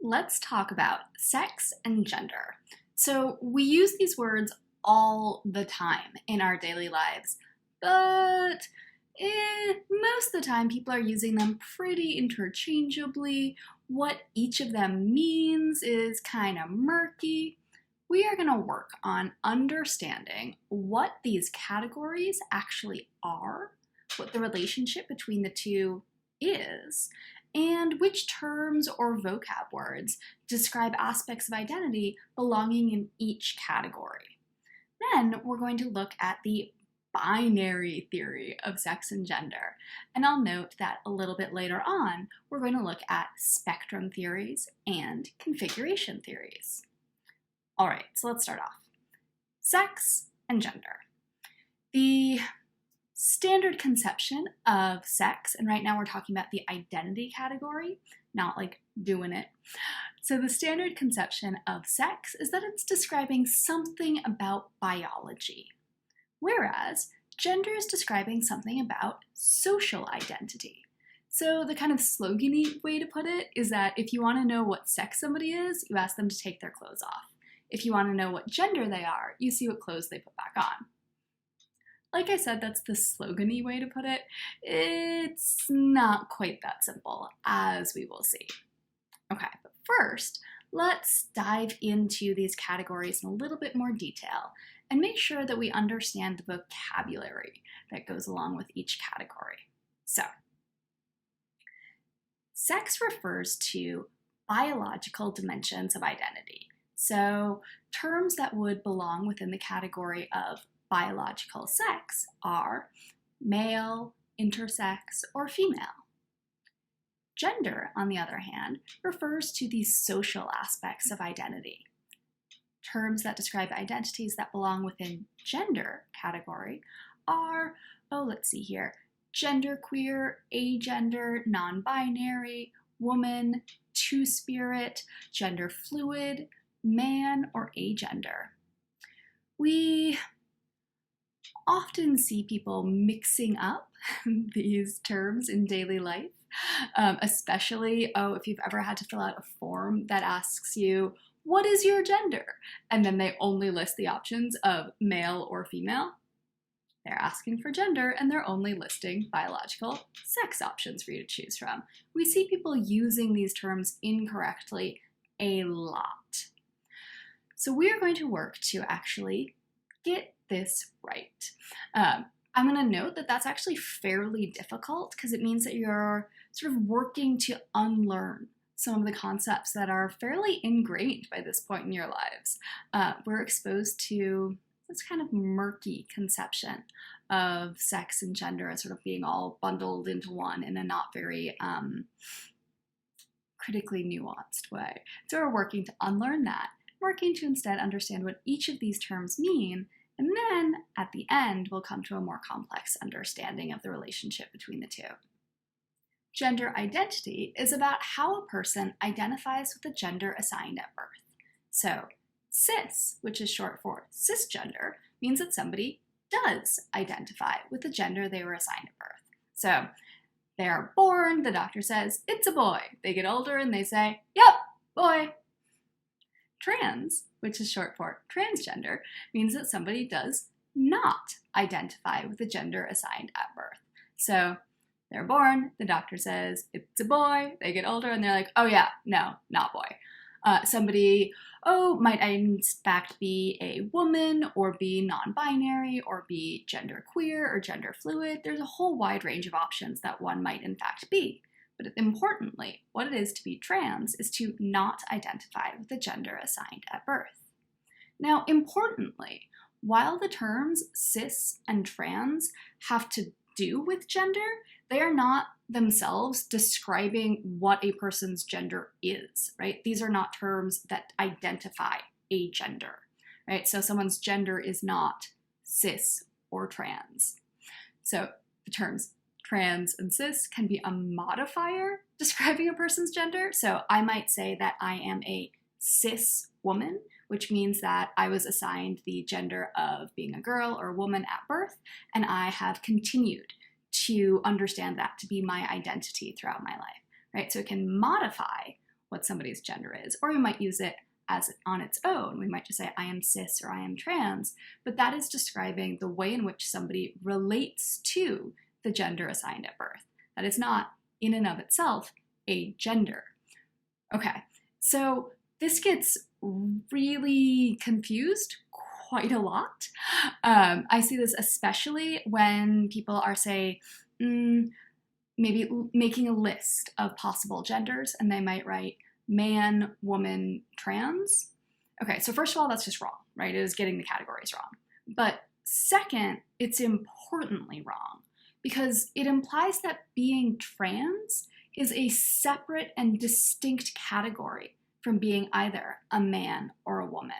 Let's talk about sex and gender. So we use these words all the time in our daily lives, but most of the time people are using them pretty interchangeably. What each of them means is kind of murky. We are going to work on understanding what these categories actually are, what the relationship between the two is, and which terms or vocab words describe aspects of identity belonging in each category. Then we're going to look at the binary theory of sex and gender. And I'll note that a little bit later on, we're going to look at spectrum theories and configuration theories. All right, so let's start off. Sex and gender. The standard conception of sex, and right now we're talking about the identity category, not like doing it. So the standard conception of sex is that it's describing something about biology, whereas gender is describing something about social identity. So the kind of slogan-y way to put it is that if you want to know what sex somebody is, you ask them to take their clothes off. If you want to know what gender they are, you see what clothes they put back on. Like I said, that's the slogan-y way to put it. It's not quite that simple, as we will see. Okay, but first, let's dive into these categories in a little bit more detail and make sure that we understand the vocabulary that goes along with each category. So, sex refers to biological dimensions of identity. So, terms that would belong within the category of biological sex are male, intersex, or female. Gender, on the other hand, refers to the social aspects of identity. Terms that describe identities that belong within gender category are, let's see here, genderqueer, agender, non-binary, woman, two-spirit, gender fluid, man, or agender. We often see people mixing up these terms in daily life, especially, if you've ever had to fill out a form that asks you, what is your gender? And then they only list the options of male or female. They're asking for gender and they're only listing biological sex options for you to choose from. We see people using these terms incorrectly a lot. So we are going to work to actually get this right. I'm going to note that that's actually fairly difficult because it means that you're sort of working to unlearn some of the concepts that are fairly ingrained by this point in your lives. We're exposed to this kind of murky conception of sex and gender as sort of being all bundled into one in a not very critically nuanced way. So we're working to unlearn that, working to instead understand what each of these terms mean, and then at the end we'll come to a more complex understanding of the relationship between the two. Gender identity is about how a person identifies with the gender assigned at birth. So cis, which is short for cisgender, means that somebody does identify with the gender they were assigned at birth. So they are born, the doctor says, it's a boy. They get older and they say, yep, boy. Trans, which is short for transgender, means that somebody does not identify with the gender assigned at birth. So they're born, the doctor says, it's a boy, they get older and they're like, oh yeah, no, not boy. Somebody, might in fact be a woman or be non-binary or be genderqueer or gender fluid. There's a whole wide range of options that one might in fact be. But importantly, what it is to be trans is to not identify with the gender assigned at birth. Now, importantly, while the terms cis and trans have to do with gender, they are not themselves describing what a person's gender is, right? These are not terms that identify a gender, right? So someone's gender is not cis or trans. So the terms trans and cis can be a modifier describing a person's gender. So I might say that I am a cis woman, which means that I was assigned the gender of being a girl or a woman at birth, and I have continued to understand that to be my identity throughout my life, right? So it can modify what somebody's gender is. Or we might use it as on its own. We might just say, I am cis or I am trans, but that is describing the way in which somebody relates to the gender assigned at birth. That is not, in and of itself, a gender. Okay, so this gets really confused quite a lot. I see this especially when people are, say, maybe making a list of possible genders, and they might write man, woman, trans. Okay, so first of all, that's just wrong, right? It is getting the categories wrong. But second, it's importantly wrong because it implies that being trans is a separate and distinct category from being either a man or a woman.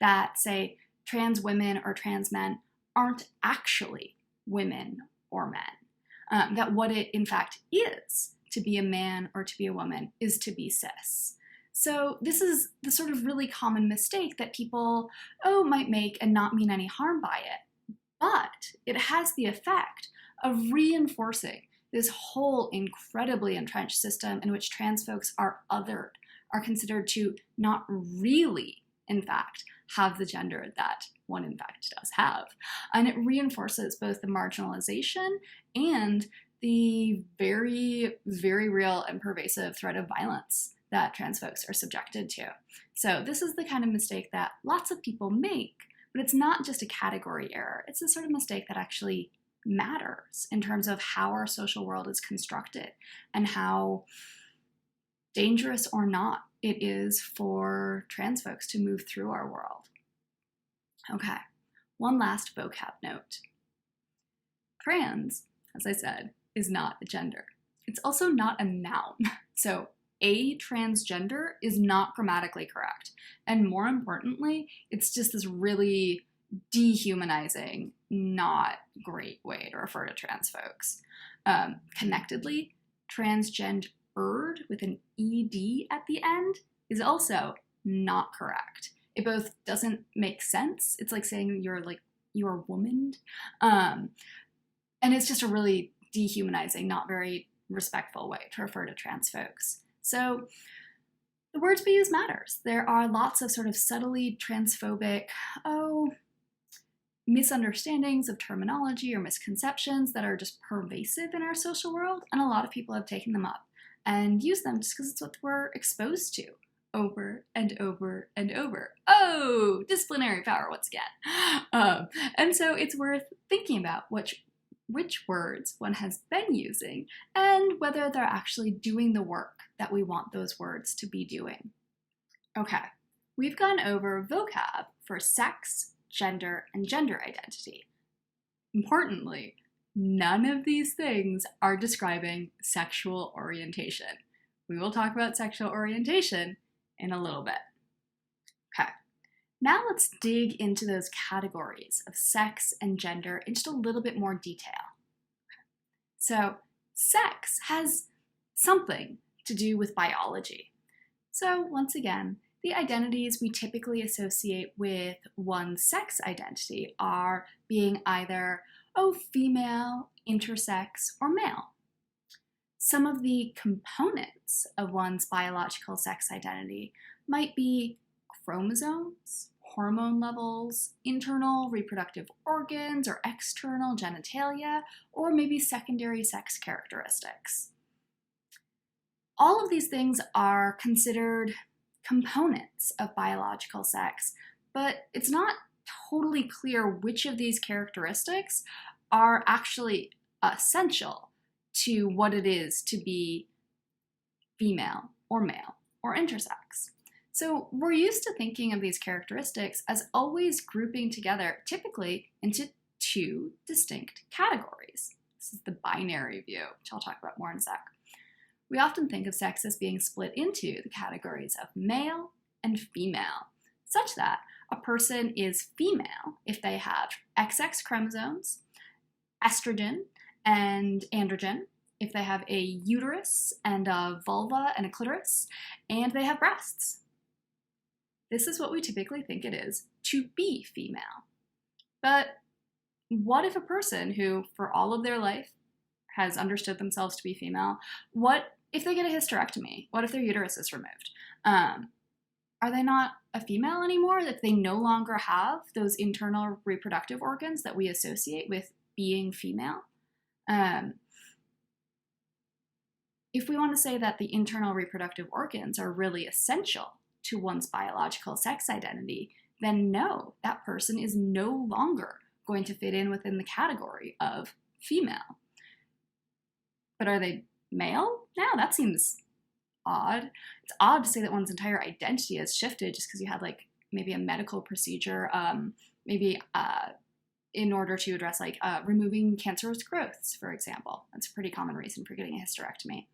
That, say, trans women or trans men aren't actually women or men. That what it in fact is to be a man or to be a woman is to be cis. So this is the sort of really common mistake that people, might make and not mean any harm by it. But it has the effect of reinforcing this whole incredibly entrenched system in which trans folks are othered, are considered to not really, in fact, have the gender that one in fact does have. And it reinforces both the marginalization and the very, very real and pervasive threat of violence that trans folks are subjected to. So this is the kind of mistake that lots of people make, but it's not just a category error. It's the sort of mistake that actually matters in terms of how our social world is constructed and how dangerous or not it is for trans folks to move through our world. Okay, one last vocab note. Trans, as I said, is not a gender. It's also not a noun. So a transgender is not grammatically correct. And more importantly, it's just this really dehumanizing, not great way to refer to trans folks. Connectedly, transgendered with an ED at the end is also not correct. It both doesn't make sense. It's like saying you're womaned. And it's just a really dehumanizing, not very respectful way to refer to trans folks. So the words we use matters. There are lots of sort of subtly transphobic, misunderstandings of terminology or misconceptions that are just pervasive in our social world, and a lot of people have taken them up and used them just because it's what we're exposed to over and over and over. Oh, disciplinary power once again. And so it's worth thinking about which words one has been using and whether they're actually doing the work that we want those words to be doing. Okay, we've gone over vocab for sex, gender, and gender identity. Importantly, none of these things are describing sexual orientation. We will talk about sexual orientation in a little bit. Okay, now let's dig into those categories of sex and gender in just a little bit more detail. So, sex has something to do with biology. So, once again, the identities we typically associate with one's sex identity are being either, female, intersex, or male. Some of the components of one's biological sex identity might be chromosomes, hormone levels, internal reproductive organs or external genitalia, or maybe secondary sex characteristics. All of these things are considered components of biological sex, but it's not totally clear which of these characteristics are actually essential to what it is to be female or male or intersex. So we're used to thinking of these characteristics as always grouping together, typically into two distinct categories. This is the binary view, which I'll talk about more in a sec. We often think of sex as being split into the categories of male and female, such that a person is female if they have XX chromosomes, estrogen, and androgen, if they have a uterus and a vulva and a clitoris, and they have breasts. This is what we typically think it is to be female. But what if a person who, for all of their life, has understood themselves to be female, what if they get a hysterectomy, what if their uterus is removed? Are they not a female anymore if they no longer have those internal reproductive organs that we associate with being female? If we want to say that the internal reproductive organs are really essential to one's biological sex identity, then no, that person is no longer going to fit in within the category of female. But are they male now? That seems odd. It's odd to say that one's entire identity has shifted just because you had like maybe a medical procedure, maybe in order to address like removing cancerous growths, for example. That's a pretty common reason for getting a hysterectomy.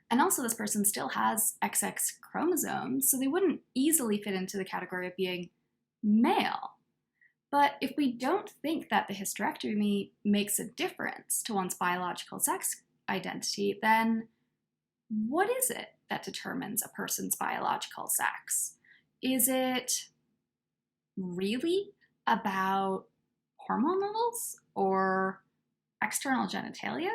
And also this person still has XX chromosomes, so they wouldn't easily fit into the category of being male. But if we don't think that the hysterectomy makes a difference to one's biological sex identity, then what is it that determines a person's biological sex? Is it really about hormone levels or external genitalia?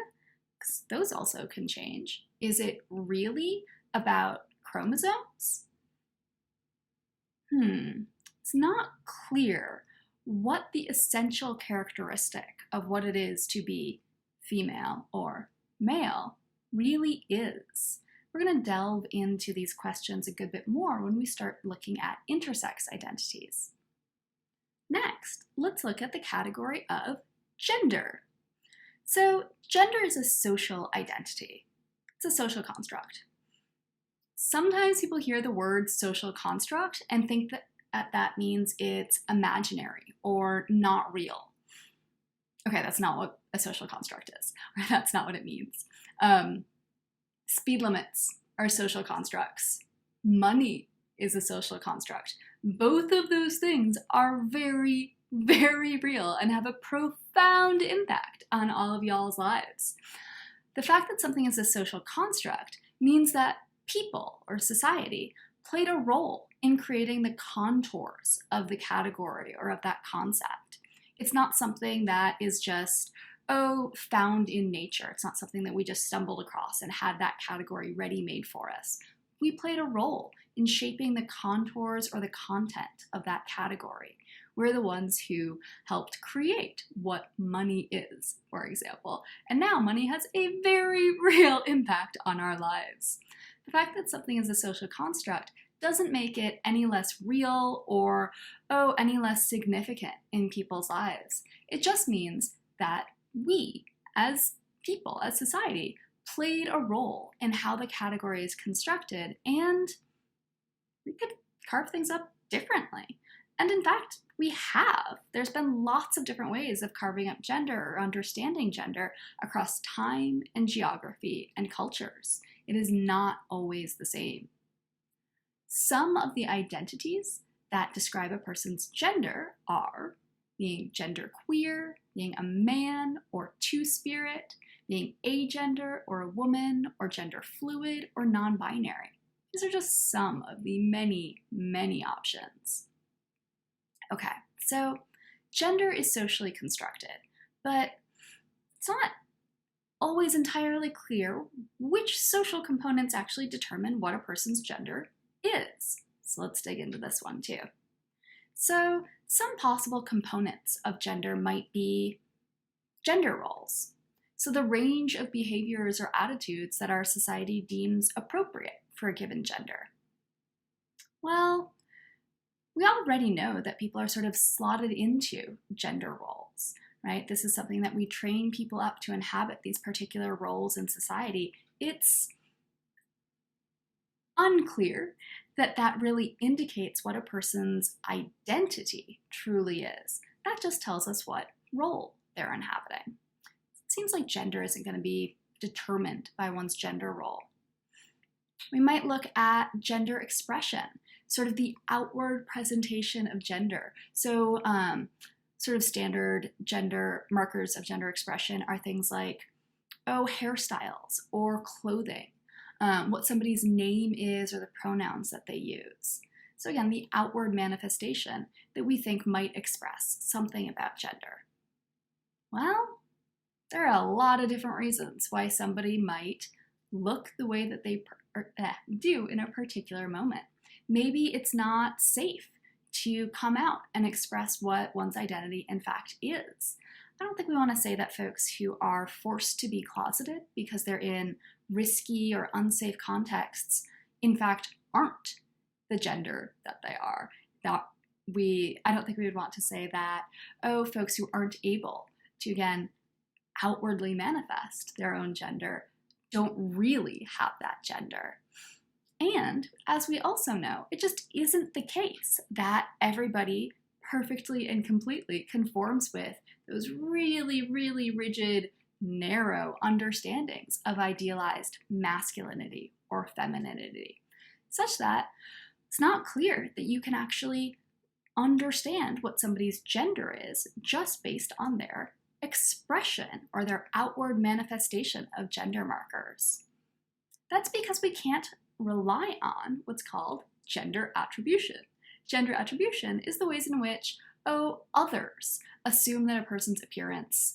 Because those also can change. Is it really about chromosomes? It's not clear what the essential characteristic of what it is to be female or male really is. We're going to delve into these questions a good bit more when we start looking at intersex identities. Next, let's look at the category of gender. So, gender is a social identity. It's a social construct. Sometimes people hear the word social construct and think that means it's imaginary or not real. Okay, that's not what a social construct is. That's not what it means. Speed limits are social constructs. Money is a social construct. Both of those things are very, very real and have a profound impact on all of y'all's lives. The fact that something is a social construct means that people or society played a role in creating the contours of the category or of that concept. It's not something that is just, found in nature. It's not something that we just stumbled across and had that category ready-made for us. We played a role in shaping the contours or the content of that category. We're the ones who helped create what money is, for example. And now money has a very real impact on our lives. The fact that something is a social construct doesn't make it any less real or, any less significant in people's lives. It just means that we, as people, as society, played a role in how the category is constructed, and we could carve things up differently. And in fact, we have. There's been lots of different ways of carving up gender or understanding gender across time and geography and cultures. It is not always the same. Some of the identities that describe a person's gender are being genderqueer, being a man or two-spirit, being agender or a woman, or gender fluid or non-binary. These are just some of the many, many options. Okay, so gender is socially constructed, but it's not always entirely clear which social components actually determine what a person's gender is. So let's dig into this one too. So some possible components of gender might be gender roles. So the range of behaviors or attitudes that our society deems appropriate for a given gender. Well, we already know that people are sort of slotted into gender roles, right? This is something that we train people up to inhabit these particular roles in society. It's unclear that that really indicates what a person's identity truly is. That just tells us what role they're inhabiting. It seems like gender isn't going to be determined by one's gender role. We might look at gender expression, sort of the outward presentation of gender. So sort of standard gender markers of gender expression are things like, hairstyles or clothing, what somebody's name is or the pronouns that they use. So again, the outward manifestation that we think might express something about gender. Well, there are a lot of different reasons why somebody might look the way that they do in a particular moment. Maybe it's not safe to come out and express what one's identity in fact is. I don't think we want to say that folks who are forced to be closeted because they're in risky or unsafe contexts, in fact, aren't the gender that they are. I don't think we would want to say that, oh, folks who aren't able to, again, outwardly manifest their own gender don't really have that gender. And as we also know, it just isn't the case that everybody perfectly and completely conforms with those really, really rigid, narrow understandings of idealized masculinity or femininity, such that it's not clear that you can actually understand what somebody's gender is just based on their expression or their outward manifestation of gender markers. That's because we can't rely on what's called gender attribution. Gender attribution is the ways in which, others assume that a person's appearance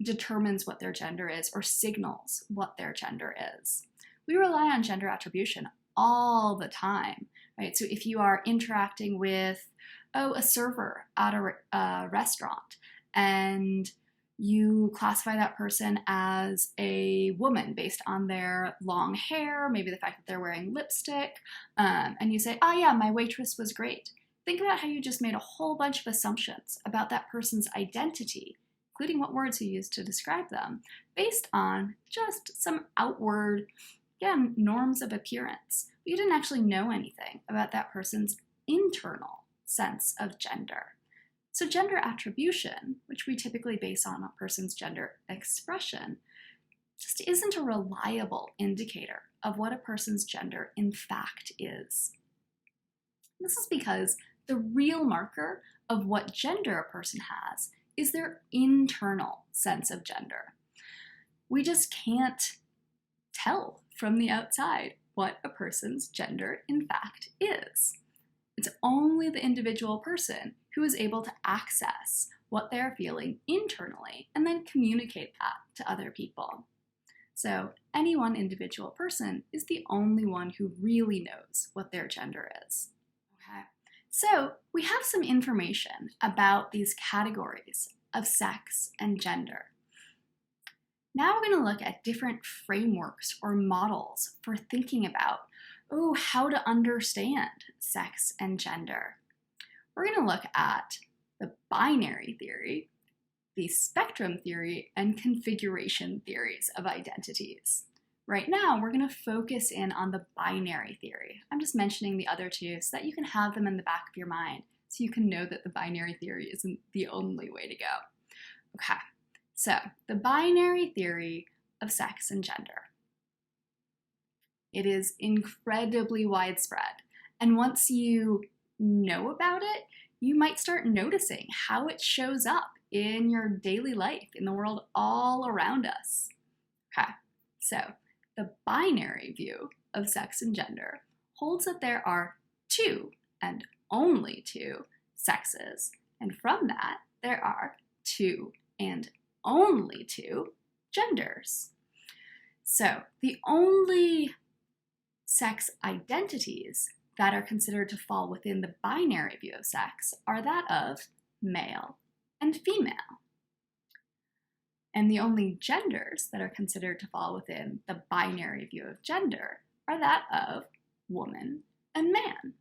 determines what their gender is or signals what their gender is. We rely on gender attribution all the time, right? So if you are interacting with, a server at a restaurant and you classify that person as a woman based on their long hair, maybe the fact that they're wearing lipstick, and you say, yeah, my waitress was great. Think about how you just made a whole bunch of assumptions about that person's identity, including what words you used to describe them, based on just some outward, again, norms of appearance. But you didn't actually know anything about that person's internal sense of gender. So gender attribution, which we typically base on a person's gender expression, just isn't a reliable indicator of what a person's gender in fact is. This is because the real marker of what gender a person has is their internal sense of gender. We just can't tell from the outside what a person's gender in fact is. It's only the individual person who is able to access what they're feeling internally and then communicate that to other people. So any one individual person is the only one who really knows what their gender is. Okay. So we have some information about these categories of sex and gender. Now we're going to look at different frameworks or models for thinking about how to understand sex and gender. We're going to look at the binary theory, the spectrum theory, and configuration theories of identities. Right now, we're going to focus in on the binary theory. I'm just mentioning the other two so that you can have them in the back of your mind so you can know that the binary theory isn't the only way to go. Okay, so the binary theory of sex and gender. It is incredibly widespread, and once you know about it, you might start noticing how it shows up in your daily life, in the world all around us. Okay, so the binary view of sex and gender holds that there are two and only two sexes, and from that, there are two and only two genders. So the only sex identities that are considered to fall within the binary view of sex are that of male and female. And the only genders that are considered to fall within the binary view of gender are that of woman and man.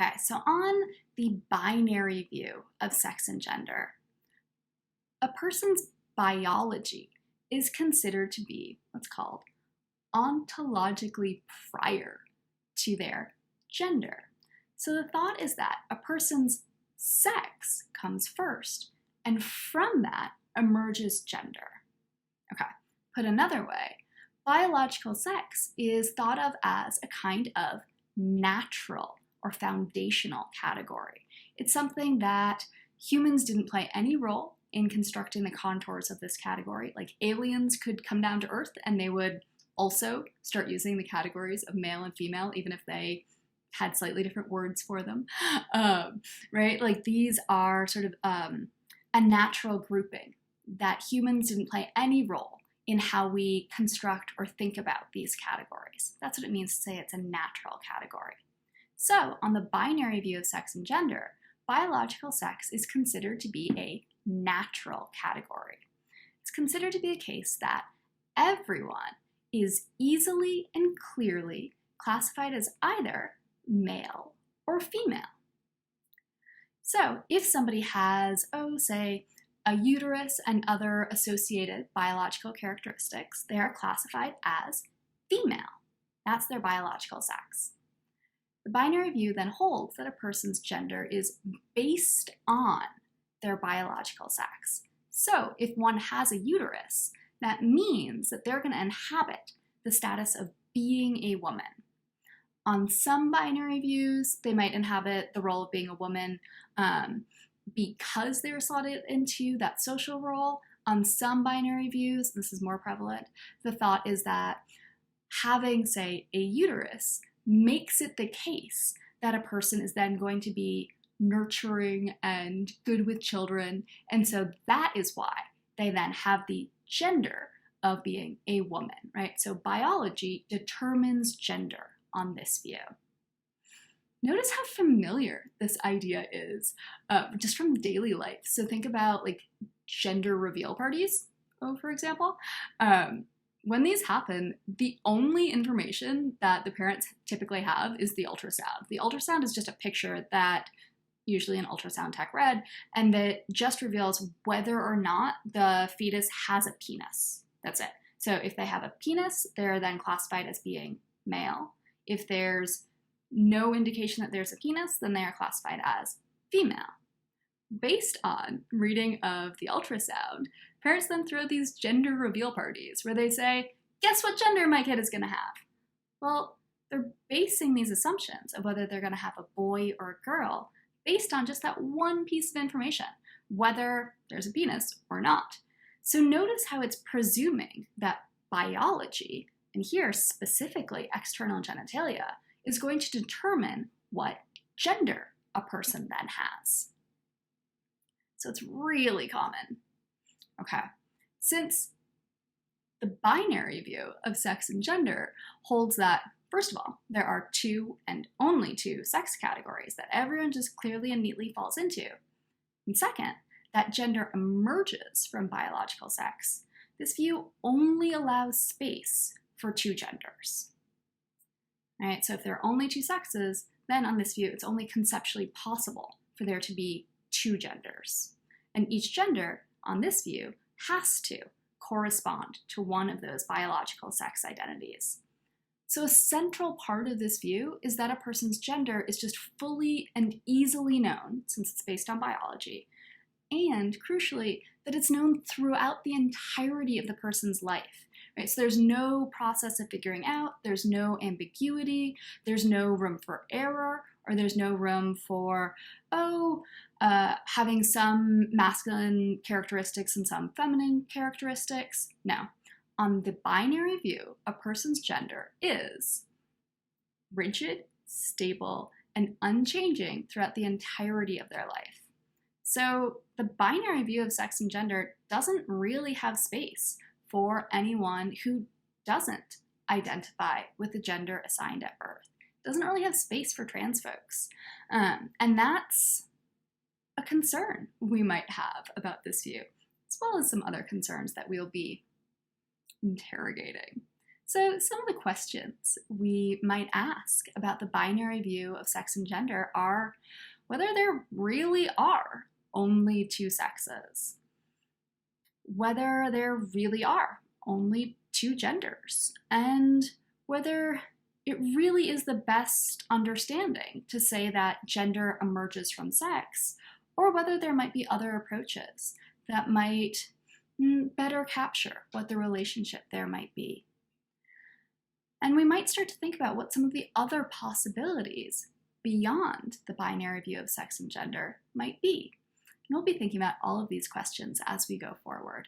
Okay, so on the binary view of sex and gender, a person's biology is considered to be what's called ontologically prior to their gender. So the thought is that a person's sex comes first, and from that emerges gender. Okay, put another way, biological sex is thought of as a kind of natural or foundational category. It's something that humans didn't play any role in constructing the contours of this category. Like aliens could come down to Earth and they would also start using the categories of male and female, even if they had slightly different words for them, right? Like these are sort of a natural grouping that humans didn't play any role in how we construct or think about these categories. That's what it means to say it's a natural category. So, on the binary view of sex and gender, biological sex is considered to be a natural category. It's considered to be a case that everyone is easily and clearly classified as either male or female. So, if somebody has, say, a uterus and other associated biological characteristics, they are classified as female. That's their biological sex. The binary view then holds that a person's gender is based on their biological sex. So if one has a uterus, that means that they're going to inhabit the status of being a woman. On some binary views, they might inhabit the role of being a woman because they were slotted into that social role. On some binary views, this is more prevalent, the thought is that having, say, a uterus makes it the case that a person is then going to be nurturing and good with children, and so that is why they then have the gender of being a woman, right? So biology determines gender on this view. Notice how familiar this idea is just from daily life. So think about like gender reveal parties, for example. When these happen, the only information that the parents typically have is the ultrasound. The ultrasound is just a picture that usually an ultrasound tech read, and that just reveals whether or not the fetus has a penis. That's it. So if they have a penis, they're then classified as being male. If there's no indication that there's a penis, then they are classified as female. Based on reading of the ultrasound, parents then throw these gender reveal parties where they say, guess what gender my kid is going to have? Well, they're basing these assumptions of whether they're going to have a boy or a girl based on just that one piece of information, whether there's a penis or not. So notice how it's presuming that biology, and here specifically external genitalia, is going to determine what gender a person then has. So it's really common. Okay, since the binary view of sex and gender holds that, first of all, there are two and only two sex categories that everyone just clearly and neatly falls into. And second, that gender emerges from biological sex. This view only allows space for two genders. All right, so if there are only two sexes, then on this view, it's only conceptually possible for there to be two genders. And each gender, on this view, has to correspond to one of those biological sex identities. So a central part of this view is that a person's gender is just fully and easily known, since it's based on biology, and crucially, that it's known throughout the entirety of the person's life. Right? So there's no process of figuring out, there's no ambiguity, there's no room for error, or there's no room for, having some masculine characteristics and some feminine characteristics. No. On the binary view, a person's gender is rigid, stable, and unchanging throughout the entirety of their life. So the binary view of sex and gender doesn't really have space for anyone who doesn't identify with the gender assigned at birth. It doesn't really have space for trans folks. And that's a concern we might have about this view, as well as some other concerns that we'll be interrogating. So some of the questions we might ask about the binary view of sex and gender are whether there really are only two sexes, whether there really are only two genders, and whether it really is the best understanding to say that gender emerges from sex, or whether there might be other approaches that might better capture what the relationship there might be. And we might start to think about what some of the other possibilities beyond the binary view of sex and gender might be. And we'll be thinking about all of these questions as we go forward.